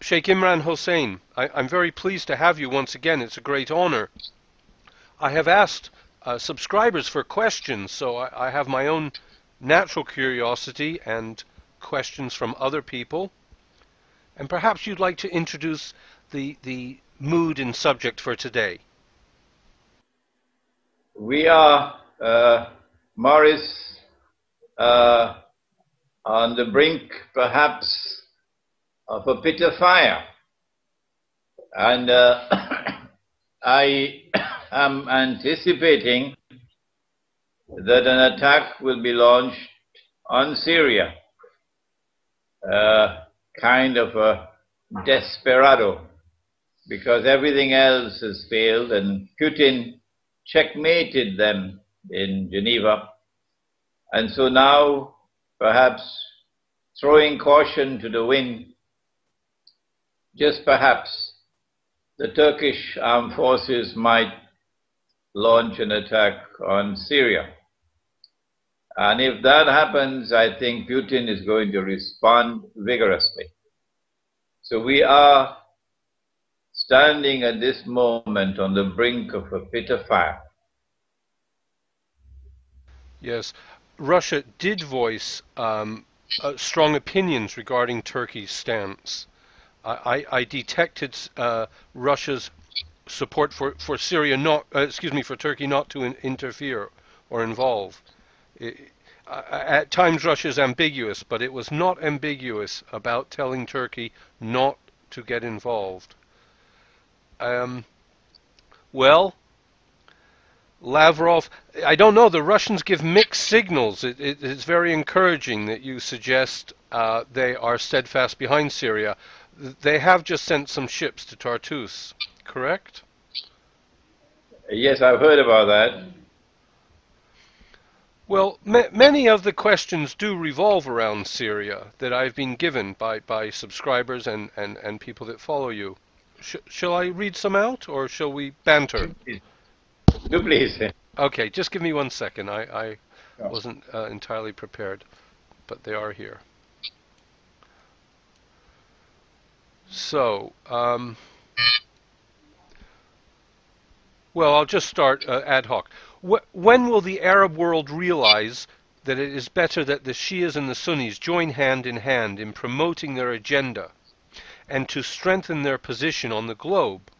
Sheikh Imran Hussein, I'm very pleased to have you once again. It's a great honor. I have asked subscribers for questions, so I have my own natural curiosity and questions from other people. And perhaps you'd like to introduce the mood and subject for today. We are, Morris, on the brink, perhaps, of a pit of fire. And I am anticipating that an attack will be launched on Syria, kind of a desperado, because everything else has failed, and Putin checkmated them in Geneva. And so now, perhaps throwing caution to the wind, just perhaps the Turkish armed forces might launch an attack on Syria. And if that happens, I think Putin is going to respond vigorously. So we are standing at this moment on the brink of a pit of fire. Yes, Russia did voice strong opinions regarding Turkey's stance. I detected Russia's support for Syria not, for Turkey not to interfere or involve. At times Russia is ambiguous, but it was not ambiguous about telling Turkey not to get involved. Well, Lavrov, I don't know, the Russians give mixed signals. It's very encouraging that you suggest they are steadfast behind Syria. They have just sent some ships to Tartus, correct? Yes, I've heard about that. Well, many of the questions do revolve around Syria that I've been given by subscribers and people that follow you. Shall I read some out, or shall we banter? Do please. Okay, just give me 1 second. I wasn't entirely prepared, but they are here. So, well, I'll just start ad hoc. When will the Arab world realize that it is better that the Shias and the Sunnis join hand in promoting their agenda and to strengthen their position on the globe?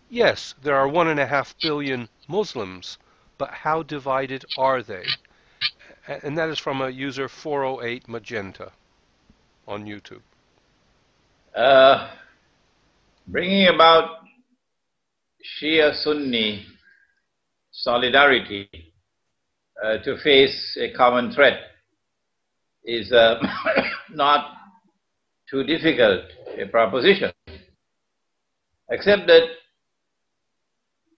Yes, there are 1.5 billion Muslims, but how divided are they? And that is from a user 408 Magenta on YouTube. Bringing about Shia-Sunni solidarity to face a common threat is not too difficult a proposition, except that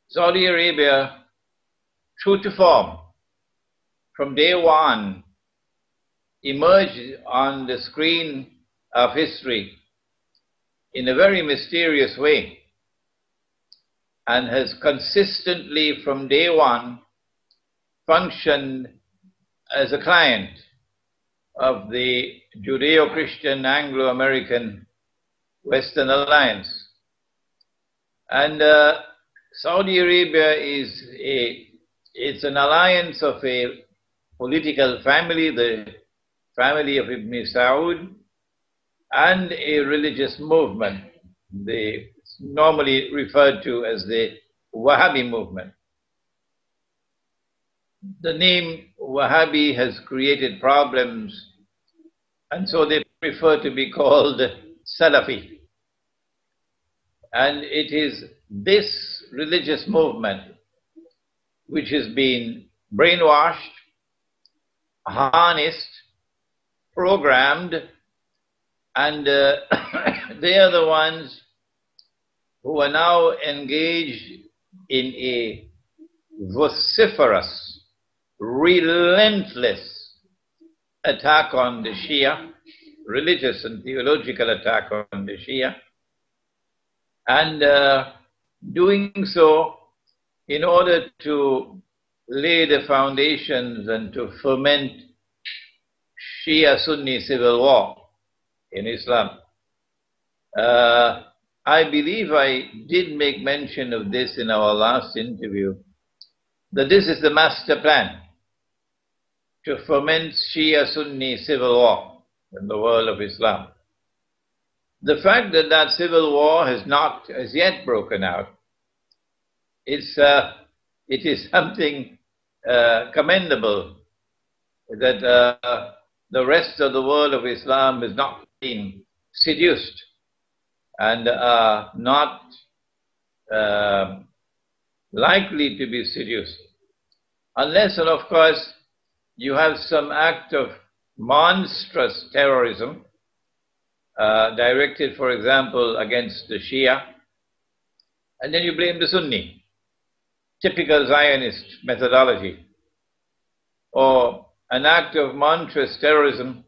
Saudi Arabia, true to form, from day one, emerged on the screen of history in a very mysterious way, and has consistently from day one functioned as a client of the Judeo-Christian Anglo-American Western Alliance. And Saudi Arabia it's an alliance of a political family, the family of Ibn Saud, and a religious movement, normally referred to as the Wahhabi movement. The name Wahhabi has created problems, and so they prefer to be called Salafi. And it is this religious movement which has been brainwashed, harnessed, programmed, and they are the ones who are now engaged in a vociferous, relentless attack on the Shia, religious and theological attack on the Shia, and doing so in order to lay the foundations and to foment Shia-Sunni civil war in Islam. I believe I did make mention of this in our last interview, that this is the master plan to foment Shia-Sunni civil war in the world of Islam. The fact that that civil war has not as yet broken out, it is something commendable that the rest of the world of Islam has not been seduced and not likely to be seduced. Unless, and of course, you have some act of monstrous terrorism directed, for example, against the Shia, and then you blame the Sunni. Typical Zionist methodology. Or an act of monstrous terrorism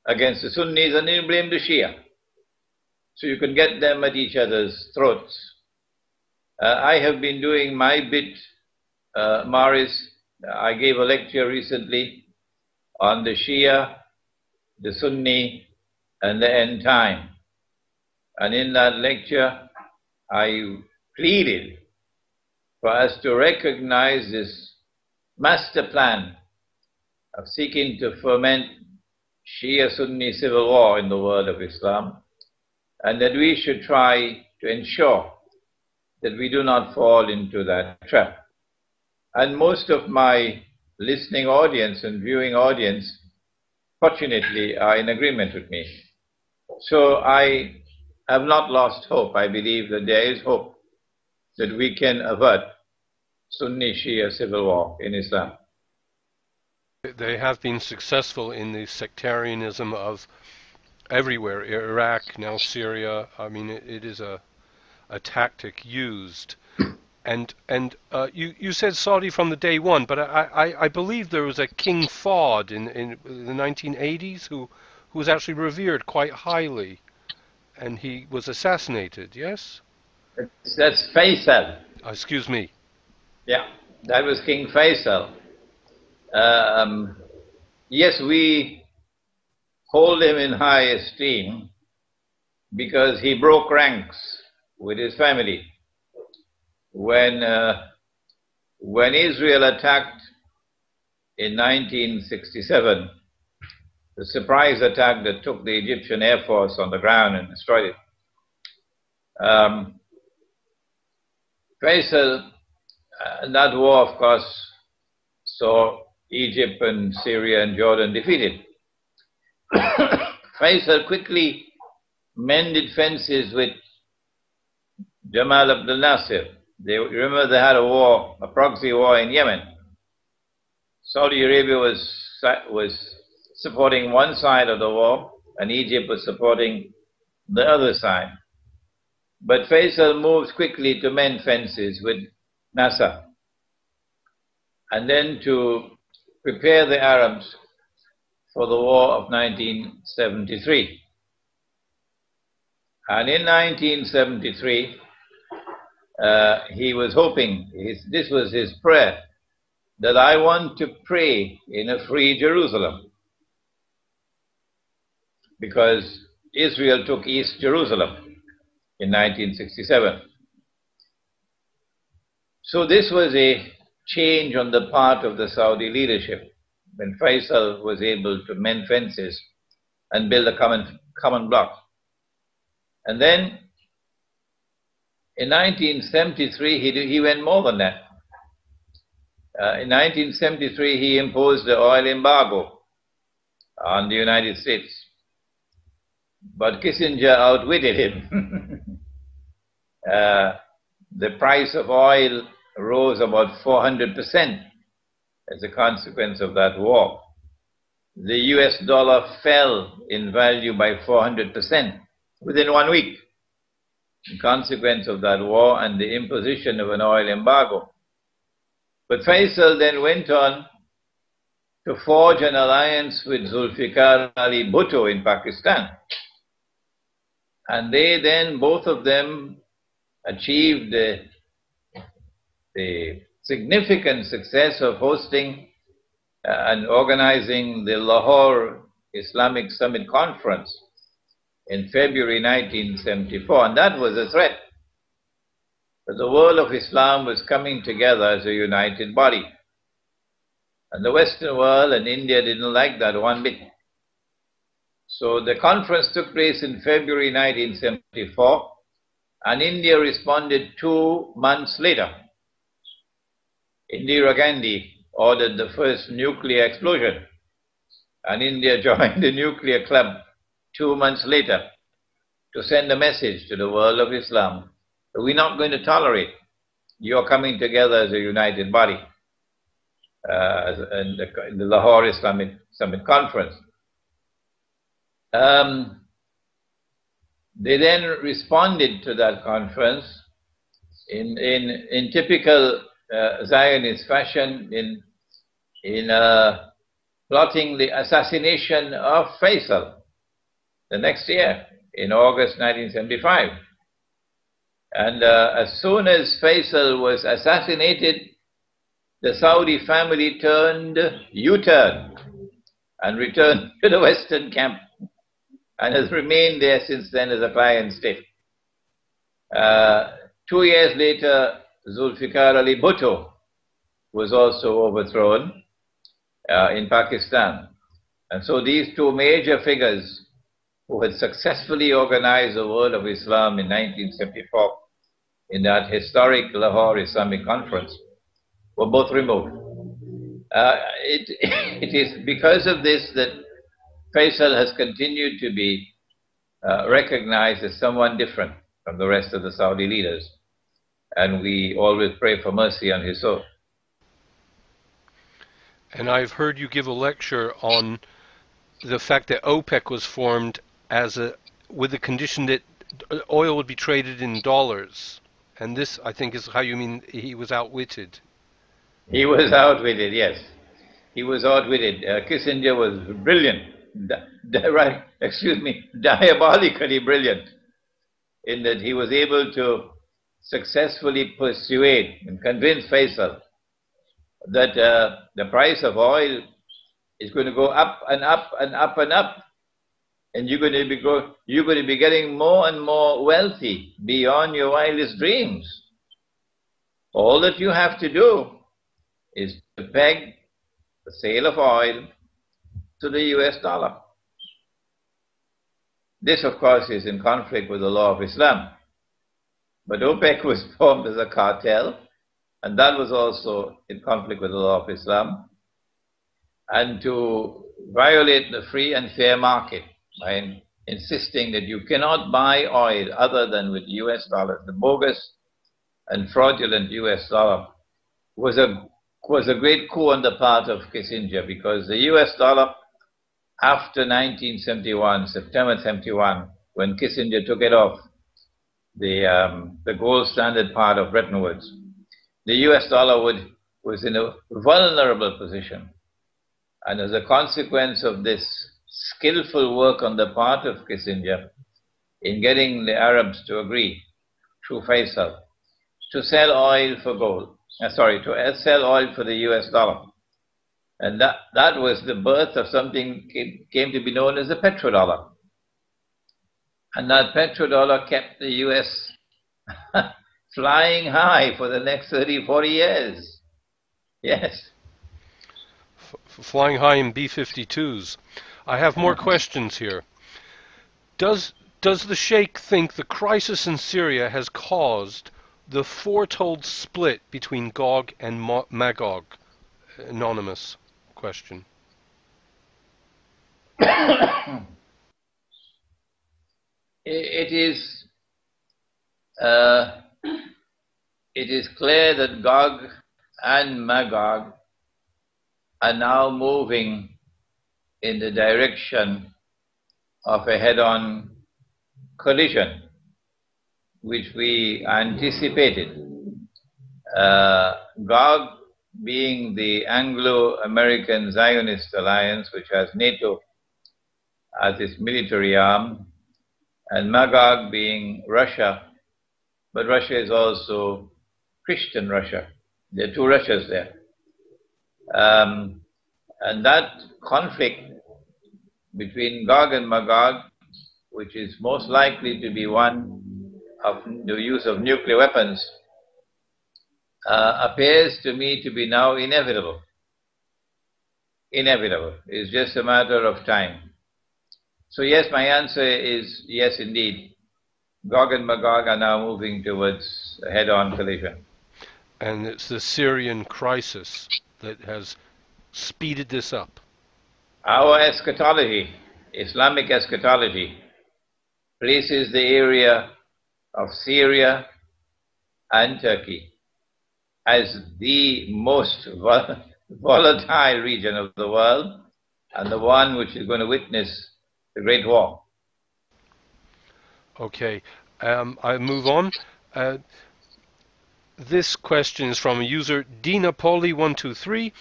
against the Sunnis, and then you blame the Shia. So you can get them at each other's throats. I have been doing my bit, Maris. I gave a lecture recently on the Shia, the Sunni, and the end time. And in that lecture, I pleaded for us to recognize this master plan of seeking to foment Shia-Sunni civil war in the world of Islam, and that we should try to ensure that we do not fall into that trap. And most of my listening audience and viewing audience, fortunately, are in agreement with me. So I have not lost hope. I believe that there is hope that we can avert Sunni-Shia civil war in Islam. They have been successful in the sectarianism of everywhere, Iraq, now Syria. I mean, it is a tactic used. And you said Saudi from the day one, but I believe there was a King Fahd in the 1980s who was actually revered quite highly, and he was assassinated, yes? That's Faisal. Excuse me. Yeah, that was King Faisal. Yes, we hold him in high esteem because he broke ranks with his family. When Israel attacked in 1967, the surprise attack that took the Egyptian Air Force on the ground and destroyed it, Faisal, that war, of course, saw Egypt and Syria and Jordan defeated. Faisal quickly mended fences with Jamal Abdel Nasser. Remember they had a war, a proxy war in Yemen. Saudi Arabia was supporting one side of the war, and Egypt was supporting the other side. But Faisal moves quickly to mend fences with Nasser, and then to prepare the Arabs for the war of 1973. And in 1973, he was hoping, this was his prayer, that I want to pray in a free Jerusalem, because Israel took East Jerusalem in 1967. So this was a change on the part of the Saudi leadership when Faisal was able to mend fences and build a common bloc. And then in 1973, he went more than that. In 1973, he imposed the oil embargo on the United States. But Kissinger outwitted him. The price of oil rose about 400% as a consequence of that war. The US dollar fell in value by 400% within 1 week, in consequence of that war and the imposition of an oil embargo. But Faisal then went on to forge an alliance with Zulfikar Ali Bhutto in Pakistan. And they then, both of them, achieved the significant success of hosting and organizing the Lahore Islamic Summit Conference in February 1974, and that was a threat that the world of Islam was coming together as a united body. And the Western world and India didn't like that one bit. So the conference took place in February 1974, and India responded 2 months later. Indira Gandhi ordered the first nuclear explosion, and India joined the nuclear club 2 months later to send a message to the world of Islam that we're not going to tolerate your coming together as a united body in the Lahore Islamic Summit Conference. They then responded to that conference in typical Zionist fashion in plotting the assassination of Faisal the next year in August 1975. And as soon as Faisal was assassinated, the Saudi family turned U-turn and returned to the Western camp and has remained there since then as a client state. 2 years later, Zulfikar Ali Bhutto was also overthrown in Pakistan. And so these two major figures who had successfully organized the world of Islam in 1974 in that historic Lahore Islamic Conference were both removed. It is because of this that Faisal has continued to be recognized as someone different from the rest of the Saudi leaders. And we always pray for mercy on his soul. And I've heard you give a lecture on the fact that OPEC was formed with the condition that oil would be traded in dollars. And this, I think, is how you mean he was outwitted. He was outwitted, yes. He was outwitted. Kissinger was brilliant, diabolically brilliant, in that he was able to successfully persuade and convince Faisal that the price of oil is going to go up and up and up and up, and you're going to be getting more and more wealthy beyond your wildest dreams. All that you have to do is to peg the sale of oil to the US dollar. This, of course, is in conflict with the law of Islam. But OPEC was formed as a cartel, and that was also in conflict with the law of Islam. And to violate the free and fair market by insisting that you cannot buy oil other than with US dollars, the bogus and fraudulent US dollar was a great coup on the part of Kissinger, because the US dollar, after 1971, September 71, when Kissinger took it off the gold standard part of Bretton Woods, the US dollar was in a vulnerable position. And as a consequence of this skillful work on the part of Kissinger in getting the Arabs to agree through Faisal to sell oil for to sell oil for the US dollar. And that was the birth of something came to be known as the petrodollar. And that petrodollar kept the US flying high for the next 30, 40 years. Yes. Flying high in B-52s. I have more questions here. Does the Sheikh think the crisis in Syria has caused the foretold split between Gog and Magog? Anonymous question. It is clear that Gog and Magog are now moving in the direction of a head-on collision, which we anticipated. Gog being the Anglo-American Zionist alliance, which has NATO as its military arm, and Magog being Russia, but Russia is also Christian Russia. There are two Russias there. And that conflict between Gog and Magog which is most likely to be one of the use of nuclear weapons, appears to me to be now inevitable. Inevitable. It's just a matter of time. So yes, my answer is yes indeed. Gog and Magog are now moving towards a head-on collision. And it's the Syrian crisis that has speeded this up. Our eschatology, Islamic eschatology, places the area of Syria and Turkey as the most volatile region of the world and the one which is going to witness the Great War. Okay, I move on. This question is from a user DinaPoli123.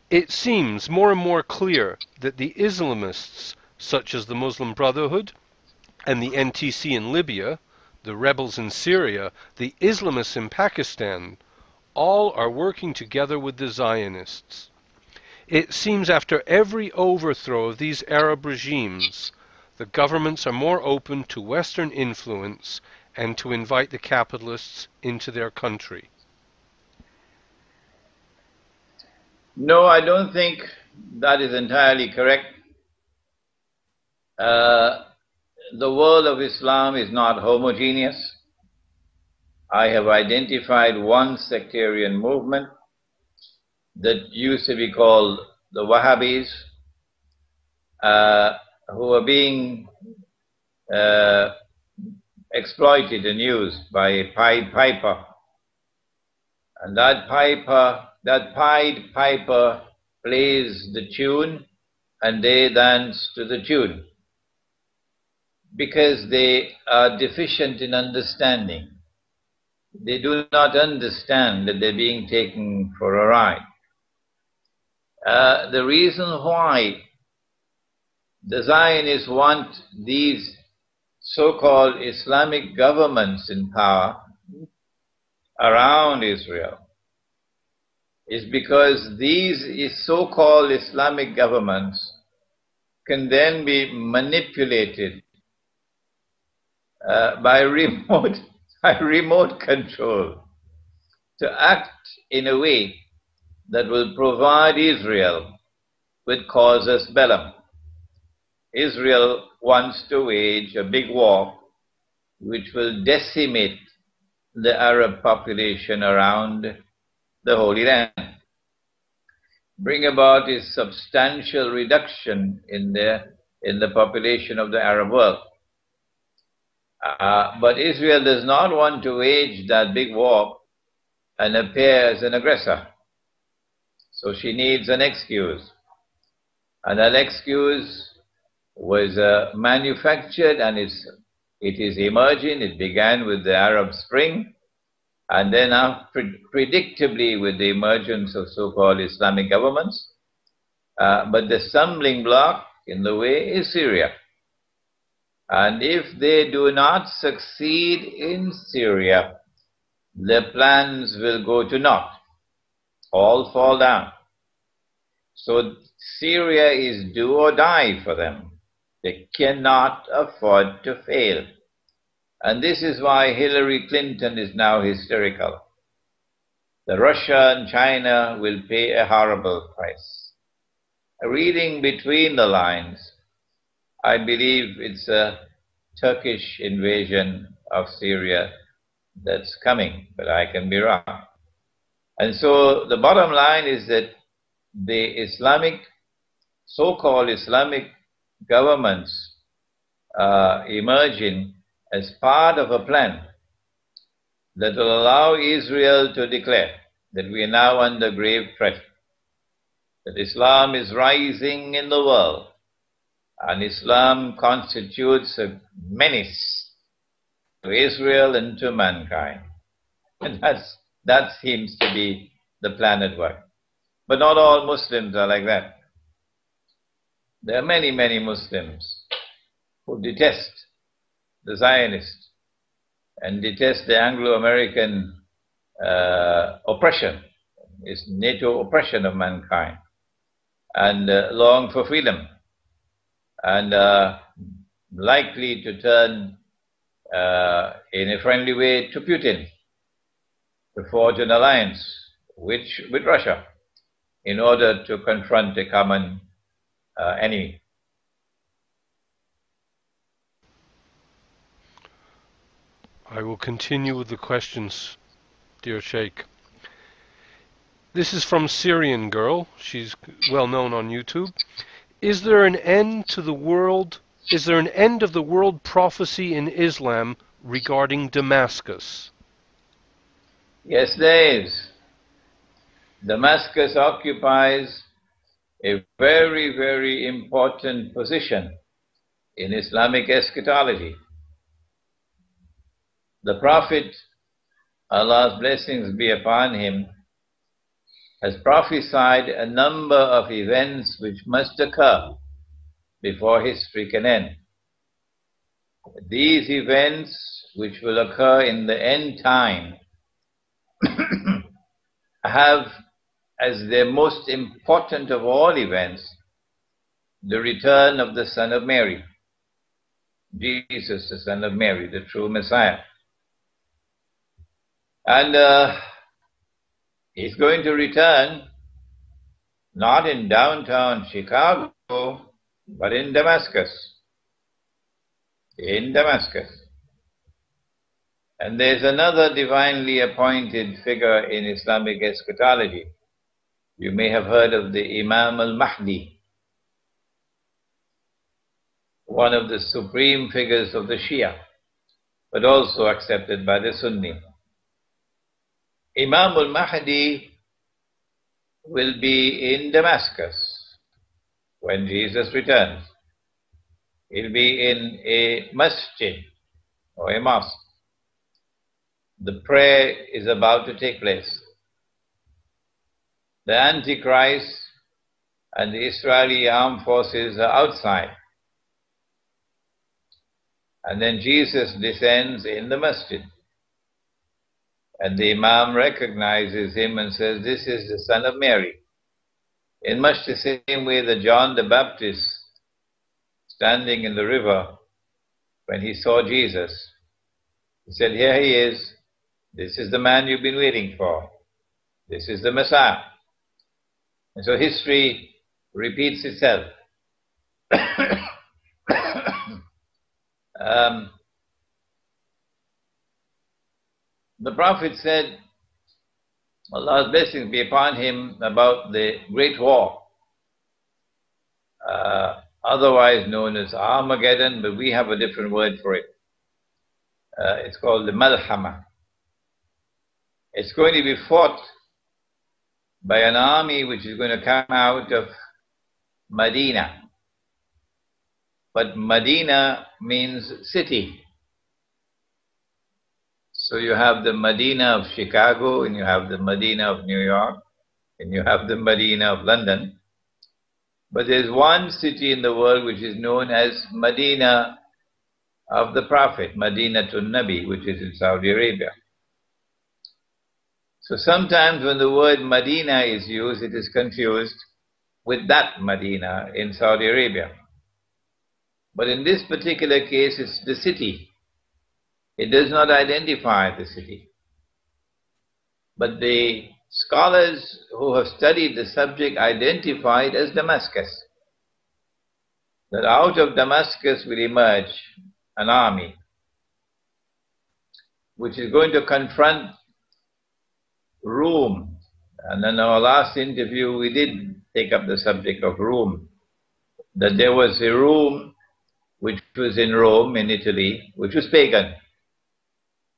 It seems more and more clear that the Islamists, such as the Muslim Brotherhood and the NTC in Libya, the rebels in Syria, the Islamists in Pakistan, all are working together with the Zionists. It seems after every overthrow of these Arab regimes, the governments are more open to Western influence and to invite the capitalists into their country. No, I don't think that is entirely correct. The world of Islam is not homogeneous. I have identified one sectarian movement that used to be called the Wahhabis, who are being exploited and used by a Pied Piper. And that Pied Piper plays the tune and they dance to the tune because they are deficient in understanding. They do not understand that they're being taken for a ride. The reason why the Zionists want these so-called Islamic governments in power around Israel is because these so-called Islamic governments can then be manipulated by remote control to act in a way that will provide Israel with casus bellum. Israel wants to wage a big war which will decimate the Arab population around the Holy Land, bring about a substantial reduction in the population of the Arab world. But Israel does not want to wage that big war and appear as an aggressor. So she needs an excuse. And that excuse was manufactured and it is emerging. It began with the Arab Spring and then predictably with the emergence of so-called Islamic governments. But the stumbling block in the way is Syria. And if they do not succeed in Syria, their plans will go to naught, all fall down. So Syria is do or die for them. They cannot afford to fail. And this is why Hillary Clinton is now hysterical. The Russia and China will pay a horrible price. Reading between the lines, I believe it's a Turkish invasion of Syria that's coming, but I can be wrong. And so the bottom line is that the so-called Islamic governments emerging as part of a plan that will allow Israel to declare that we are now under grave threat, that Islam is rising in the world, and Islam constitutes a menace to Israel and to mankind. And that seems to be the plan at work. But not all Muslims are like that. There are many, many Muslims who detest the Zionists and detest the Anglo-American oppression, it's NATO oppression of mankind, and long for freedom. And likely to turn in a friendly way to Putin, to forge an alliance with Russia in order to confront a common enemy. I will continue with the questions, dear Sheikh. This is from Syrian Girl. She's well known on YouTube. Is there an end to the world? Is there an end of the world prophecy in Islam regarding Damascus? Yes, there is. Damascus occupies a very, very important position in Islamic eschatology. The Prophet, Allah's blessings be upon him, has prophesied a number of events which must occur before history can end. These events, which will occur in the end time, have as their most important of all events the return of the Son of Mary, Jesus, the Son of Mary, the true Messiah. And he's going to return not in downtown Chicago, but in Damascus. In Damascus. And there's another divinely appointed figure in Islamic eschatology. You may have heard of the Imam al-Mahdi, one of the supreme figures of the Shia, but also accepted by the Sunni. Imam al-Mahdi will be in Damascus when Jesus returns. He'll be in a masjid or a mosque. The prayer is about to take place. The Antichrist and the Israeli armed forces are outside. And then Jesus descends in the masjid. And the Imam recognizes him and says, "This is the Son of Mary." In much the same way that John the Baptist, standing in the river, when he saw Jesus, he said, "Here he is. This is the man you've been waiting for. This is the Messiah." And so history repeats itself. The Prophet said, Allah's blessings be upon him, about the Great War, otherwise known as Armageddon, but we have a different word for it. It's called the Malhama. It's going to be fought by an army which is going to come out of Medina. But Medina means city. So you have the Medina of Chicago, and you have the Medina of New York, and you have the Medina of London. But there's one city in the world which is known as Medina of the Prophet, Madinatun Nabi, which is in Saudi Arabia. So sometimes when the word Medina is used, it is confused with that Medina in Saudi Arabia. But in this particular case, it's the city. It does not identify the city. But the scholars who have studied the subject identify it as Damascus. That out of Damascus will emerge an army which is going to confront Rome. And in our last interview we did take up the subject of Rome. That there was a Rome which was in Rome, in Italy, which was pagan.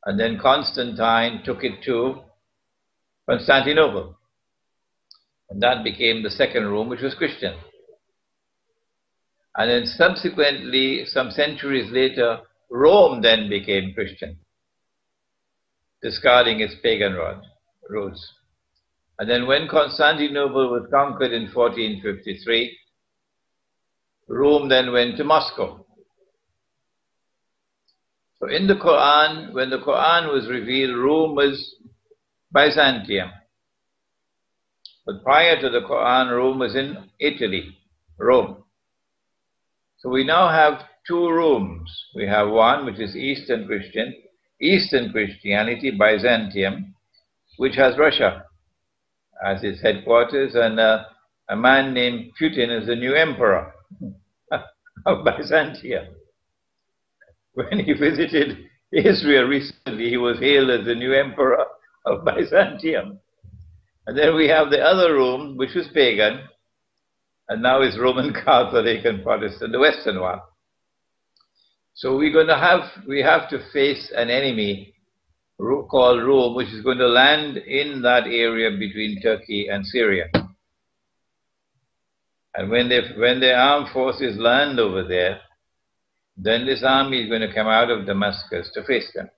And then Constantine took it to Constantinople. And that became the second Rome, which was Christian. And then subsequently, some centuries later, Rome then became Christian, discarding its pagan roots. And then when Constantinople was conquered in 1453, Rome then went to Moscow. So in the Quran, when the Quran was revealed, Rome was Byzantium. But prior to the Quran, Rome was in Italy, Rome. So we now have two rooms. We have one which is Eastern Christianity, Byzantium, which has Russia as its headquarters, and a man named Putin is the new emperor of Byzantium. When he visited Israel recently, he was hailed as the new emperor of Byzantium. And then we have the other room, which was pagan, and now is Roman Catholic and Protestant, the Western one. So we have to face an enemy called Rome, which is going to land in that area between Turkey and Syria. And when the armed forces land over there, then this army is going to come out of Damascus to face them.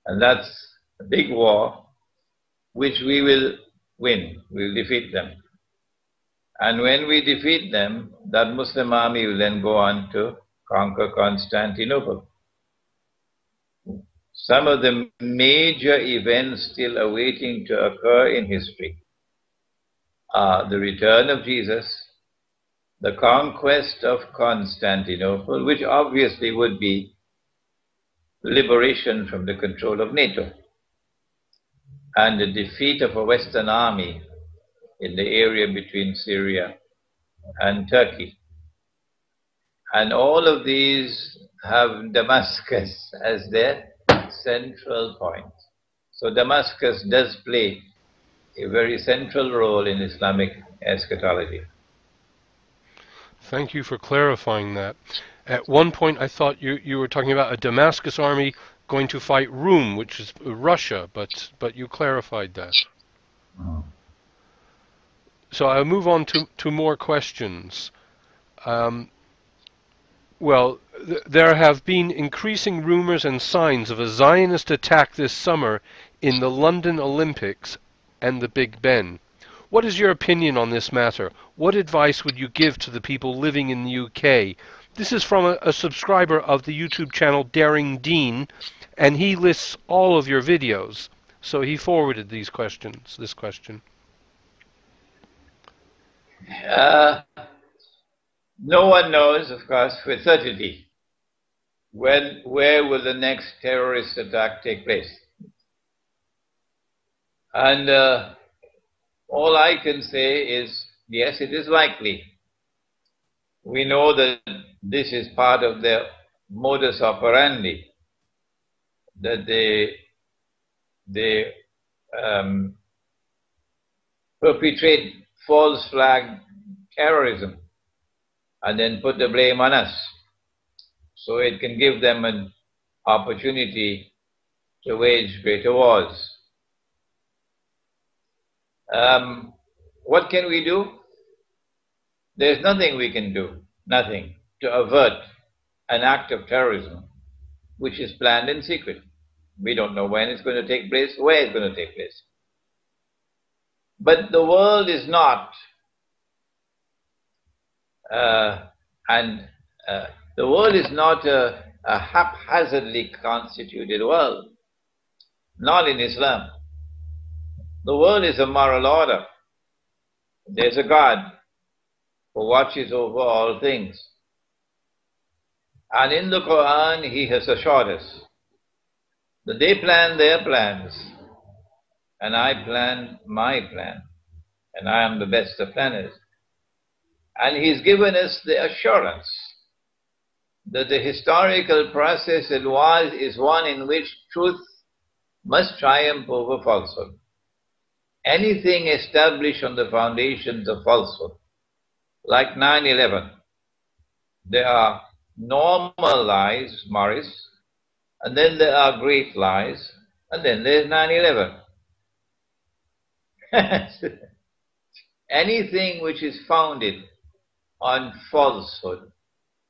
And that's a big war, which we will win. We'll defeat them. And when we defeat them, that Muslim army will then go on to conquer Constantinople. Some of the major events still awaiting to occur in history are the return of Jesus, the conquest of Constantinople, which obviously would be liberation from the control of NATO, and the defeat of a Western army in the area between Syria and Turkey. And all of these have Damascus as their central point. So Damascus does play a very central role in Islamic eschatology. Thank you for clarifying that. At one point I thought you were talking about a Damascus army going to fight Rome, which is Russia, but you clarified that. So I'll move on to more questions. There have been increasing rumors and signs of a Zionist attack this summer in the London Olympics and the Big Ben. What is your opinion on this matter? What advice would you give to the people living in the UK? This is from a subscriber of the YouTube channel Daring Dean, and he lists all of your videos. So he forwarded this question. No one knows, of course, with certainty where will the next terrorist attack take place. And all I can say is, yes, it is likely. We know that this is part of their modus operandi, that they perpetrate false flag terrorism and then put the blame on us, so it can give them an opportunity to wage greater wars. What can we do? There's nothing we can do, nothing, to avert an act of terrorism which is planned in secret. We don't know when it's going to take place, where it's going to take place. But the world is not, a haphazardly constituted world, not in Islam. The world is a moral order. There's a God who watches over all things. And in the Quran, He has assured us that they plan their plans, and I plan my plan, and I am the best of planners. And He's given us the assurance that the historical process is one in which truth must triumph over falsehood. Anything established on the foundations of falsehood, like 9/11, there are normal lies, Morris, and then there are great lies, and then there's 9/11. Anything which is founded on falsehood,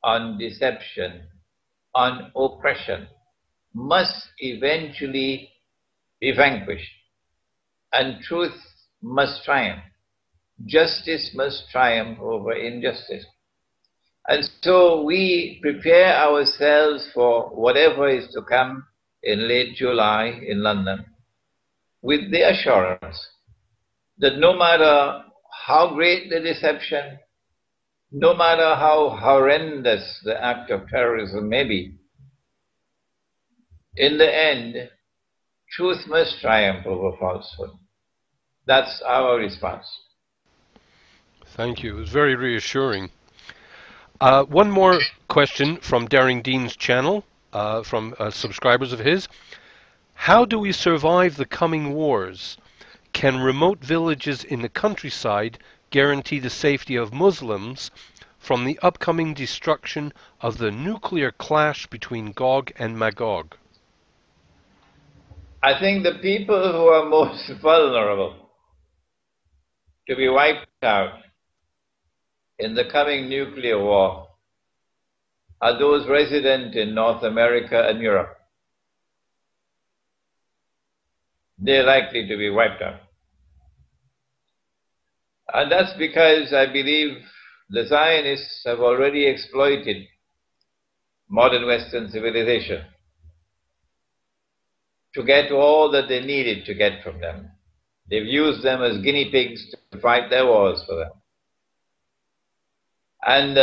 on deception, on oppression, must eventually be vanquished, and truth must triumph. Justice must triumph over injustice. And so we prepare ourselves for whatever is to come in late July in London with the assurance that no matter how great the deception, no matter how horrendous the act of terrorism may be, in the end, truth must triumph over falsehood. That's our response. Thank you. It was very reassuring. One more question from Daring Dean's channel, from subscribers of his. How do we survive the coming wars? Can remote villages in the countryside guarantee the safety of Muslims from the upcoming destruction of the nuclear clash between Gog and Magog? I think the people who are most vulnerable to be wiped out in the coming nuclear war are those resident in North America and Europe. They're likely to be wiped out. And that's because I believe the Zionists have already exploited modern Western civilization to get all that they needed to get from them. They've used them as guinea pigs to fight their wars for them. And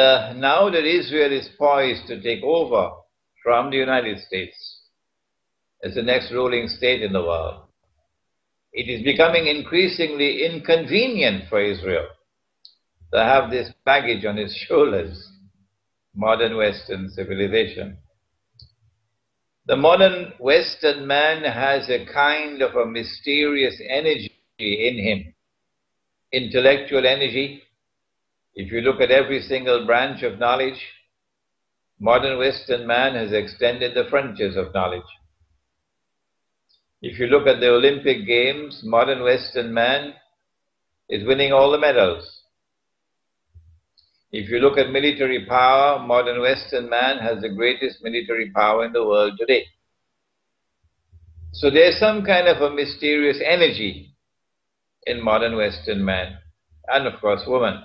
now that Israel is poised to take over from the United States as the next ruling state in the world, it is becoming increasingly inconvenient for Israel to have this baggage on its shoulders, modern Western civilization. The modern Western man has a kind of a mysterious energy in him, intellectual energy. If you look at every single branch of knowledge, modern Western man has extended the frontiers of knowledge. If you look at the Olympic Games, modern Western man is winning all the medals. If you look at military power, modern Western man has the greatest military power in the world today. So there's some kind of a mysterious energy in modern Western man, and of course woman.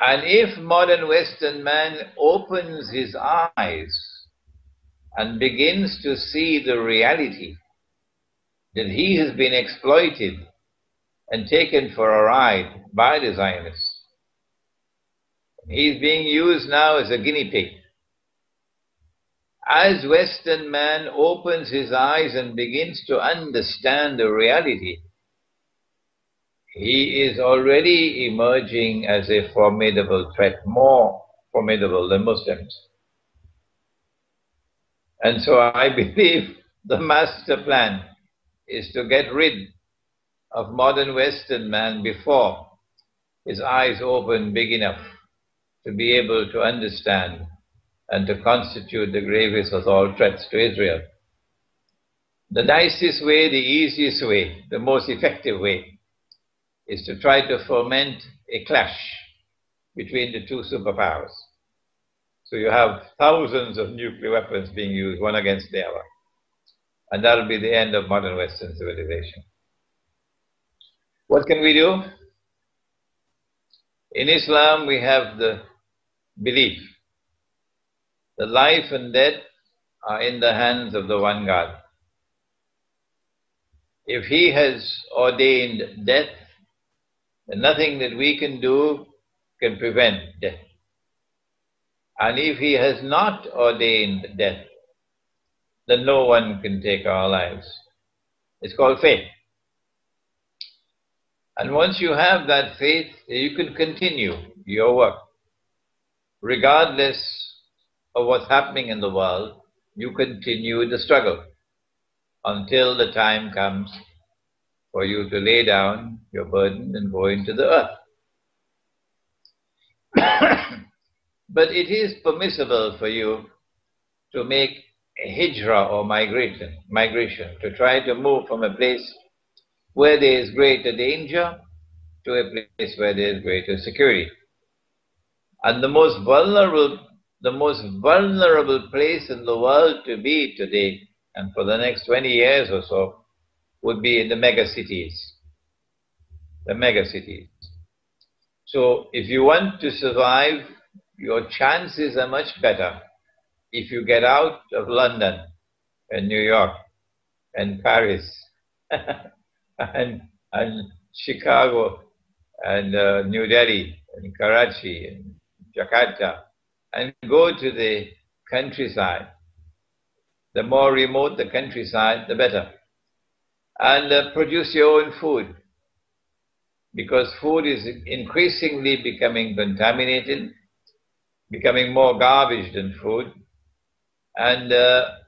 And if modern Western man opens his eyes and begins to see the reality that he has been exploited and taken for a ride by the Zionists, he's being used now as a guinea pig. As Western man opens his eyes and begins to understand the reality, he is already emerging as a formidable threat, more formidable than Muslims. And so I believe the master plan is to get rid of modern Western man before his eyes open big enough to be able to understand and to constitute the gravest of all threats to Israel. The nicest way, the easiest way, the most effective way is to try to foment a clash between the two superpowers. So you have thousands of nuclear weapons being used, one against the other. And that'll be the end of modern Western civilization. What can we do? In Islam, we have the belief that life and death are in the hands of the one God. If He has ordained death, then nothing that we can do can prevent death. And if He has not ordained death, then no one can take our lives. It's called faith. And once you have that faith, you can continue your work. Regardless of what's happening in the world, you continue the struggle until the time comes for you to lay down your burden and go into the earth. But it is permissible for you to make a hijrah or migration, to try to move from a place where there is greater danger to a place where there is greater security. And the most vulnerable place in the world to be today, and for the next 20 years or so, would be in the mega cities. The mega cities. So if you want to survive, your chances are much better if you get out of London and New York and Paris and Chicago and New Delhi in Karachi, in Jakarta, and go to the countryside. The more remote the countryside, the better. And produce your own food, because food is increasingly becoming contaminated, becoming more garbage than food. And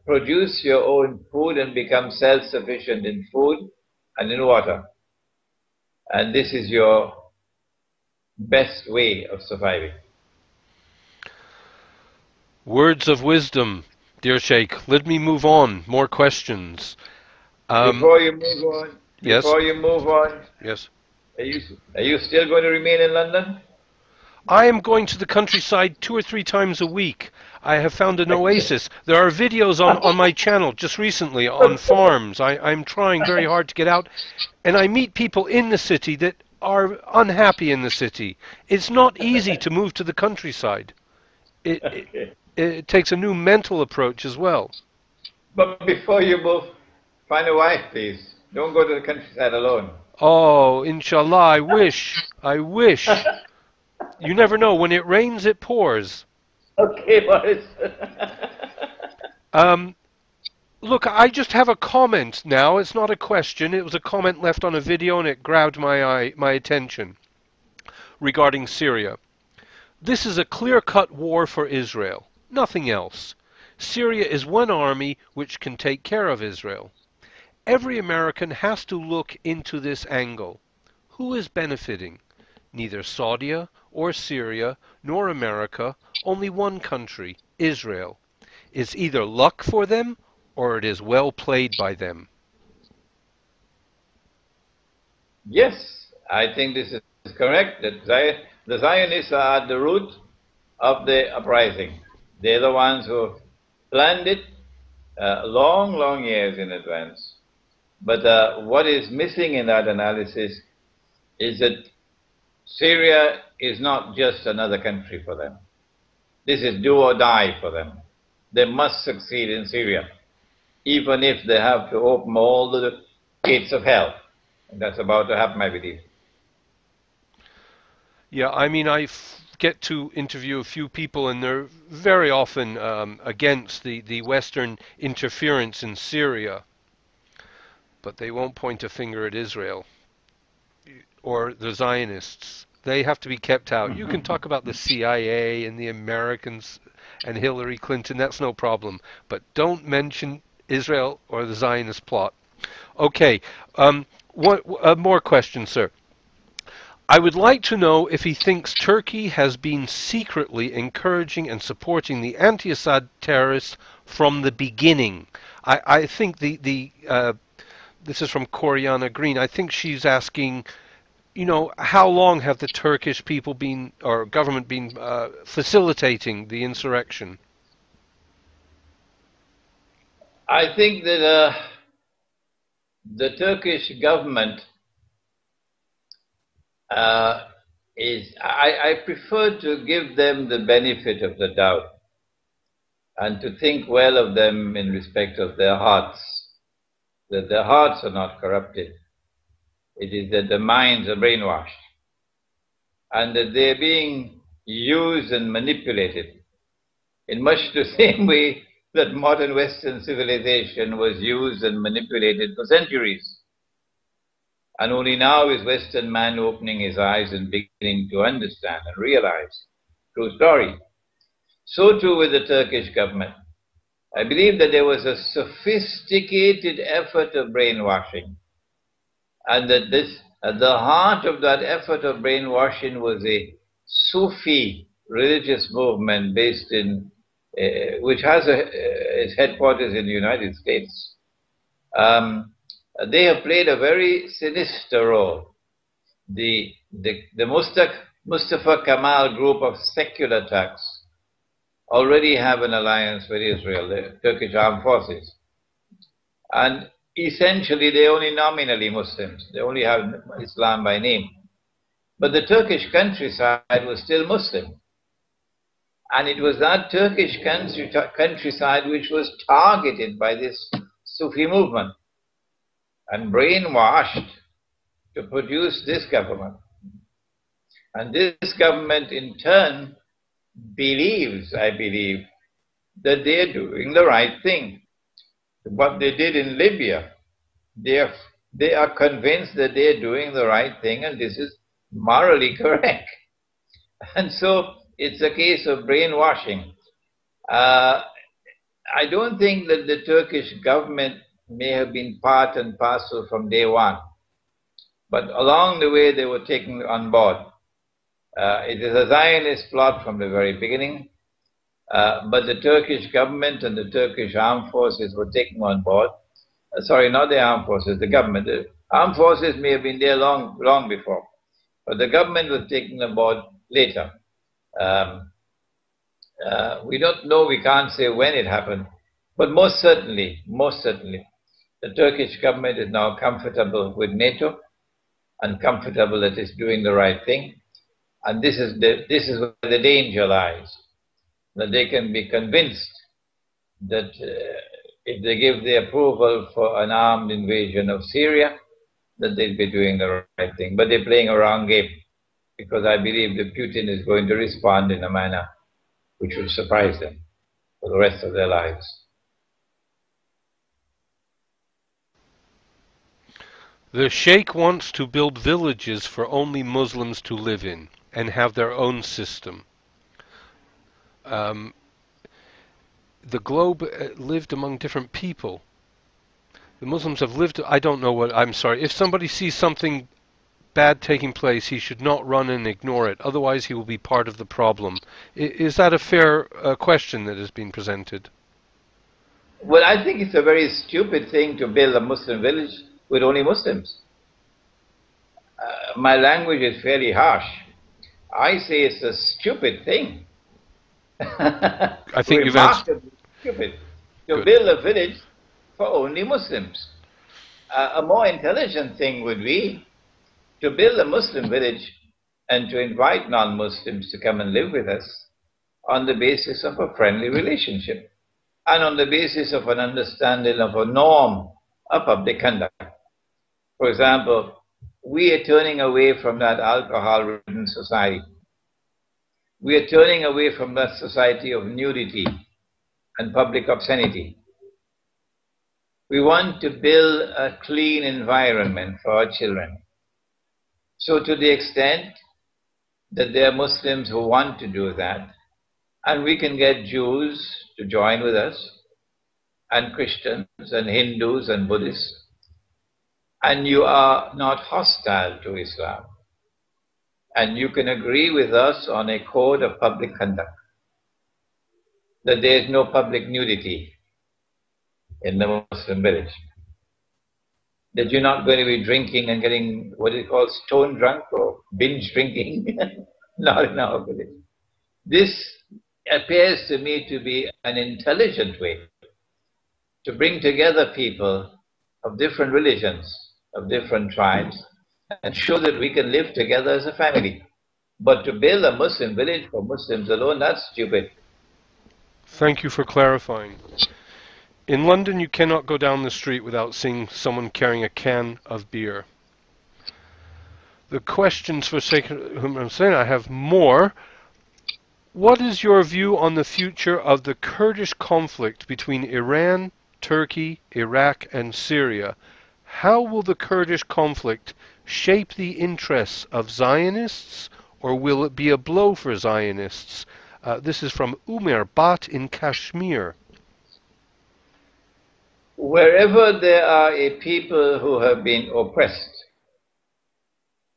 produce your own food and become self-sufficient in food and in water. And this is your best way of surviving. Words of wisdom, dear Sheikh. Let me move on. More questions. Before you move on, yes. Yes. Are you still going to remain in London? I am going to the countryside 2 or 3 times a week. I have found an oasis. There are videos on my channel just recently on farms. I'm trying very hard to get out, and I meet people in the city that are unhappy in the city. It's not easy to move to the countryside. It takes a new mental approach as well. But before you move, find a wife, please. Don't go to the countryside alone. Oh, inshallah, I wish. I wish. You never know. When it rains, it pours. Okay, boys. Look, I just have a comment now. It's not a question. It was a comment left on a video, and it grabbed my attention regarding Syria. This is a clear-cut war for Israel. Nothing else. Syria is one army which can take care of Israel. Every American has to look into this angle. Who is benefiting? Neither Saudi or Syria nor America, only one country, Israel. It's either luck for them or it is well played by them. Yes, I think this is correct. That the Zionists are at the root of the uprising. They're the ones who planned it long years in advance. But what is missing in that analysis is that Syria is not just another country for them. This is do or die for them. They must succeed in Syria, even if they have to open all the gates of hell. And that's about to happen, I believe. Yeah, I mean, I get to interview a few people, and they're very often against the Western interference in Syria. But they won't point a finger at Israel or the Zionists. They have to be kept out. You can talk about the CIA and the Americans and Hillary Clinton, that's no problem. But don't mention Israel or the Zionist plot. Okay, more questions, sir. I would like to know if he thinks Turkey has been secretly encouraging and supporting the anti-Assad terrorists from the beginning. I think this is from Coriana Green. I think she's asking, you know, how long have the Turkish people been, or government been, facilitating the insurrection? I think that the Turkish government I prefer to give them the benefit of the doubt and to think well of them in respect of their hearts, that their hearts are not corrupted. It is that the minds are brainwashed and that they're being used and manipulated in much the same way that modern Western civilization was used and manipulated for centuries. And only now is Western man opening his eyes and beginning to understand and realize true story. So too with the Turkish government. I believe that there was a sophisticated effort of brainwashing, and that at the heart of that effort of brainwashing was a Sufi religious movement based in, which has its headquarters in the United States. They have played a very sinister role. The Mustafa Kemal group of secular Turks already have an alliance with Israel, the Turkish armed forces. And essentially they're only nominally Muslims. They only have Islam by name. But the Turkish countryside was still Muslim. And it was that Turkish countryside which was targeted by this Sufi movement and brainwashed to produce this government. And this government in turn believes, I believe, that they're doing the right thing. What they did in Libya, they are convinced that they're doing the right thing and this is morally correct. And so it's a case of brainwashing. I don't think that the Turkish government may have been part and parcel from day one, but along the way they were taken on board. It is a Zionist plot from the very beginning, but the Turkish government and the Turkish armed forces were taken on board. Sorry, not the armed forces, the government. The armed forces may have been there long before, but the government was taken on board later. We don't know, we can't say when it happened, but most certainly, the Turkish government is now comfortable with NATO and comfortable that it's doing the right thing. And this is where the danger lies, that they can be convinced that if they give the approval for an armed invasion of Syria, that they'll be doing the right thing. But they're playing a wrong game, because I believe that Putin is going to respond in a manner which will surprise them for the rest of their lives. The Sheikh wants to build villages for only Muslims to live in and have their own system. The globe lived among different people. The Muslims have lived, I don't know what, I'm sorry, if somebody sees something bad taking place, he should not run and ignore it, otherwise he will be part of the problem. Is that a fair question that has been presented? Well, I think it's a very stupid thing to build a Muslim village with only Muslims. My language is fairly harsh. I say it's a stupid thing. I think you've answered. Stupid to build a village for only Muslims. A more intelligent thing would be to build a Muslim village and to invite non-Muslims to come and live with us on the basis of a friendly relationship and on the basis of an understanding of a norm of public conduct. For example, we are turning away from that alcohol-ridden society. We are turning away from that society of nudity and public obscenity. We want to build a clean environment for our children. So to the extent that there are Muslims who want to do that, and we can get Jews to join with us, and Christians and Hindus and Buddhists, and you are not hostile to Islam, and you can agree with us on a code of public conduct, that there is no public nudity in the Muslim village, that you're not going to be drinking and getting what is called stone drunk or binge drinking, not in our village. This appears to me to be an intelligent way to bring together people of different religions, of different tribes, and show that we can live together as a family. But to build a Muslim village for Muslims alone, that's stupid. Thank you for clarifying. In London, you cannot go down the street without seeing someone carrying a can of beer. The questions for whom I'm saying I have more. What is your view on the future of the Kurdish conflict between Iran, Turkey, Iraq, and Syria? How will the Kurdish conflict shape the interests of Zionists, or will it be a blow for Zionists? This is from Umar Bat in Kashmir. Wherever there are a people who have been oppressed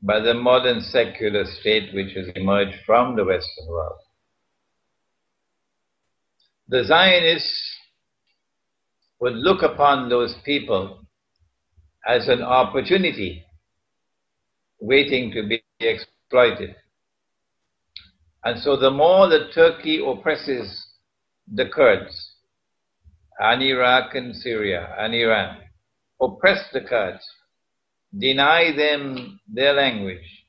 by the modern secular state which has emerged from the Western world, the Zionists would look upon those people as an opportunity waiting to be exploited. And so the more that Turkey oppresses the Kurds, and Iraq and Syria and Iran, oppress the Kurds, deny them their language,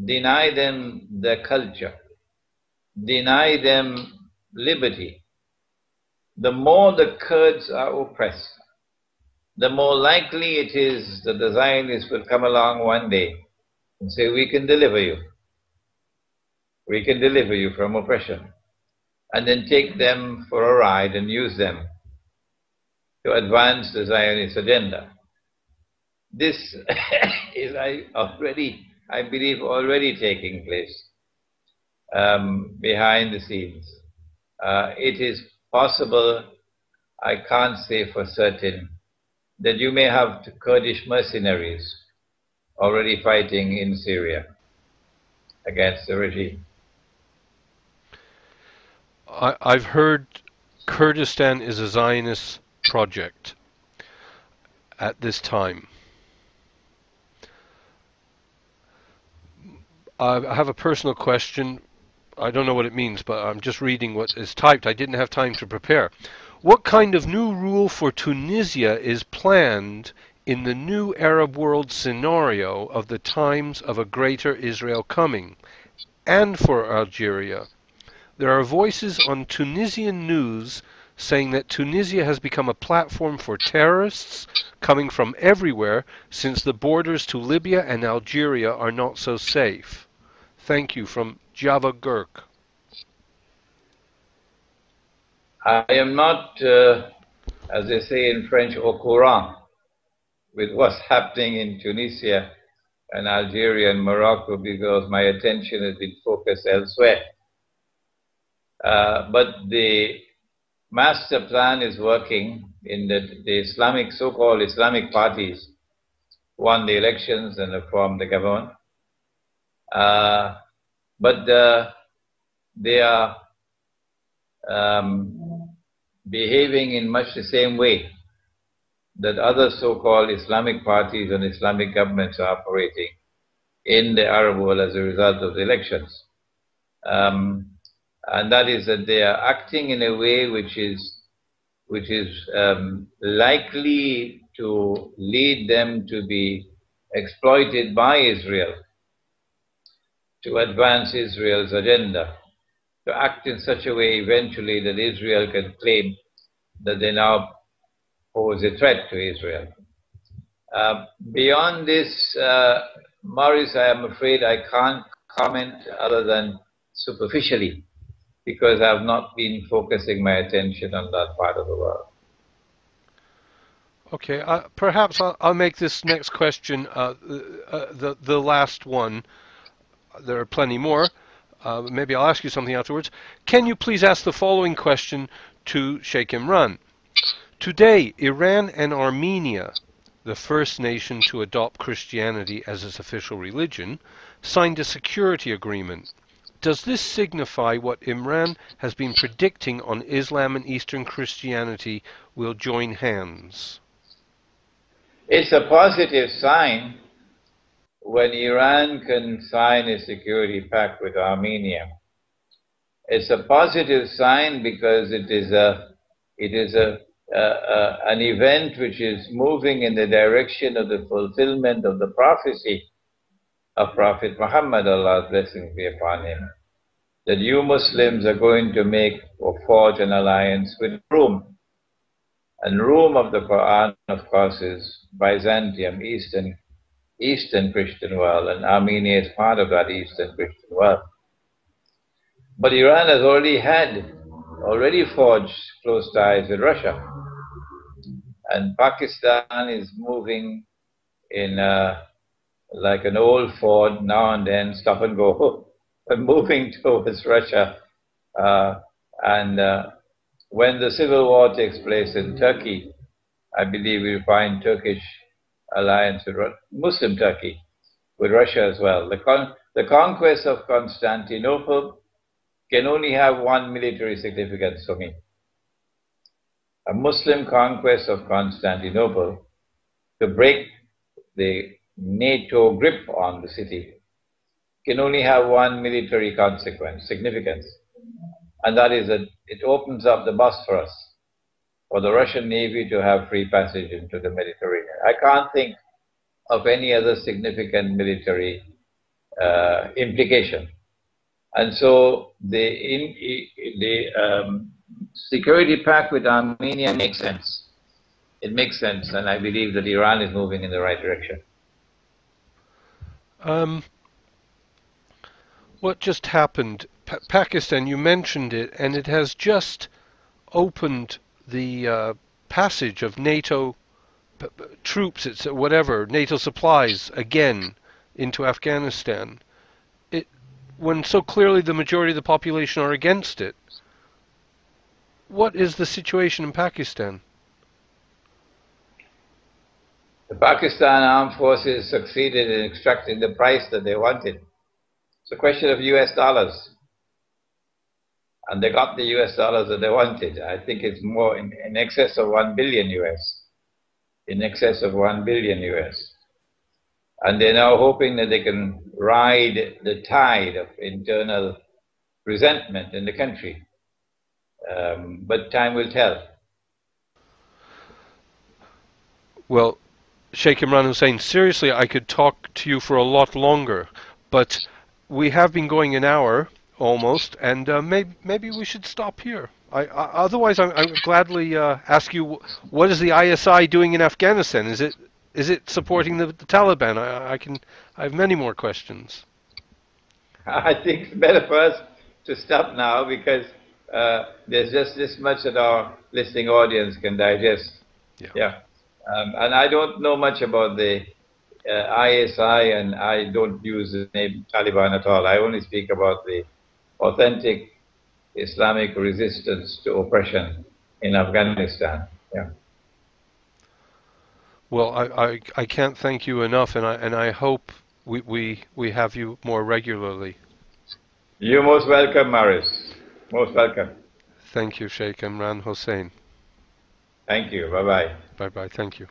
deny them their culture, deny them liberty, the more the Kurds are oppressed, the more likely it is that the Zionists will come along one day and say, we can deliver you. We can deliver you from oppression. And then take them for a ride and use them to advance the Zionist agenda. This is, I believe, already taking place behind the scenes. It is possible, I can't say for certain, that you may have Kurdish mercenaries already fighting in Syria against the regime. I've heard Kurdistan is a Zionist project at this time. I have a personal question. I don't know what it means, but I'm just reading what is typed. I didn't have time to prepare. What kind of new rule for Tunisia is planned in the new Arab world scenario of the times of a greater Israel coming, and for Algeria? There are voices on Tunisian news saying that Tunisia has become a platform for terrorists coming from everywhere since the borders to Libya and Algeria are not so safe. Thank you, from Java Gurk. I am not, as they say in French, au courant with what's happening in Tunisia and Algeria and Morocco, because my attention has been focused elsewhere. But the master plan is working in the Islamic, so-called Islamic parties won the elections and have formed the government. But they are behaving in much the same way that other so-called Islamic parties and Islamic governments are operating in the Arab world as a result of the elections. And that is that they are acting in a way which is likely to lead them to be exploited by Israel to advance Israel's agenda, to act in such a way eventually that Israel can claim that they now pose a threat to Israel. Beyond this, Maurice, I am afraid I can't comment other than superficially, because I have not been focusing my attention on that part of the world. Okay, perhaps I'll make this next question the last one. There are plenty more. Maybe I'll ask you something afterwards. Can you please ask the following question to Sheikh Imran? Today, Iran and Armenia, the first nation to adopt Christianity as its official religion, signed a security agreement. Does this signify what Imran has been predicting on Islam and Eastern Christianity will join hands? It's a positive sign when Iran can sign a security pact with Armenia. It's a positive sign because it is an event which is moving in the direction of the fulfillment of the prophecy of Prophet Muhammad, Allah's blessings be upon him, that you Muslims are going to make or forge an alliance with Rome. And Rome of the Quran, of course, is Byzantium, Eastern Christian world, and Armenia is part of that Eastern Christian world. But Iran has already forged close ties with Russia. And Pakistan is moving in like an old Ford, now and then, stop and go, but moving towards Russia. When the civil war takes place in Turkey, I believe we'll find Turkish alliance with Muslim Turkey, with Russia as well. The conquest of Constantinople can only have one military significance for me. A Muslim conquest of Constantinople to break the NATO grip on the city can only have one military significance, and that is that it opens up the Bosphorus for the Russian Navy to have free passage into the Mediterranean. I can't think of any other significant military implication. And so the security pact with Armenia makes sense. It makes sense, and I believe that Iran is moving in the right direction. What just happened? Pakistan, you mentioned it, and it has just opened the passage of NATO troops, it's whatever, NATO supplies again into Afghanistan. It, when so clearly the majority of the population are against it. What is the situation in Pakistan? The Pakistan Armed Forces succeeded in extracting the price that they wanted. It's a question of US dollars. And they got the US dollars that they wanted. I think it's more in excess of 1 billion US. In excess of 1 billion US. And they're now hoping that they can ride the tide of internal resentment in the country. But time will tell. Well, Sheikh Imran Hussein, seriously, I could talk to you for a lot longer, but we have been going an hour almost, and maybe we should stop here. Otherwise, I would gladly ask you, what is the ISI doing in Afghanistan? Is it supporting the Taliban? I have many more questions. I think it's better for us to stop now because there's just this much that our listening audience can digest. Yeah. And I don't know much about the ISI, and I don't use the name Taliban at all. I only speak about the authentic Islamic resistance to oppression in Afghanistan. Yeah. Well, I can't thank you enough, and I hope we have you more regularly. You're most welcome, Maris. Most welcome. Thank you, Sheikh Imran Hussein. Thank you. Bye-bye. Bye-bye. Thank you.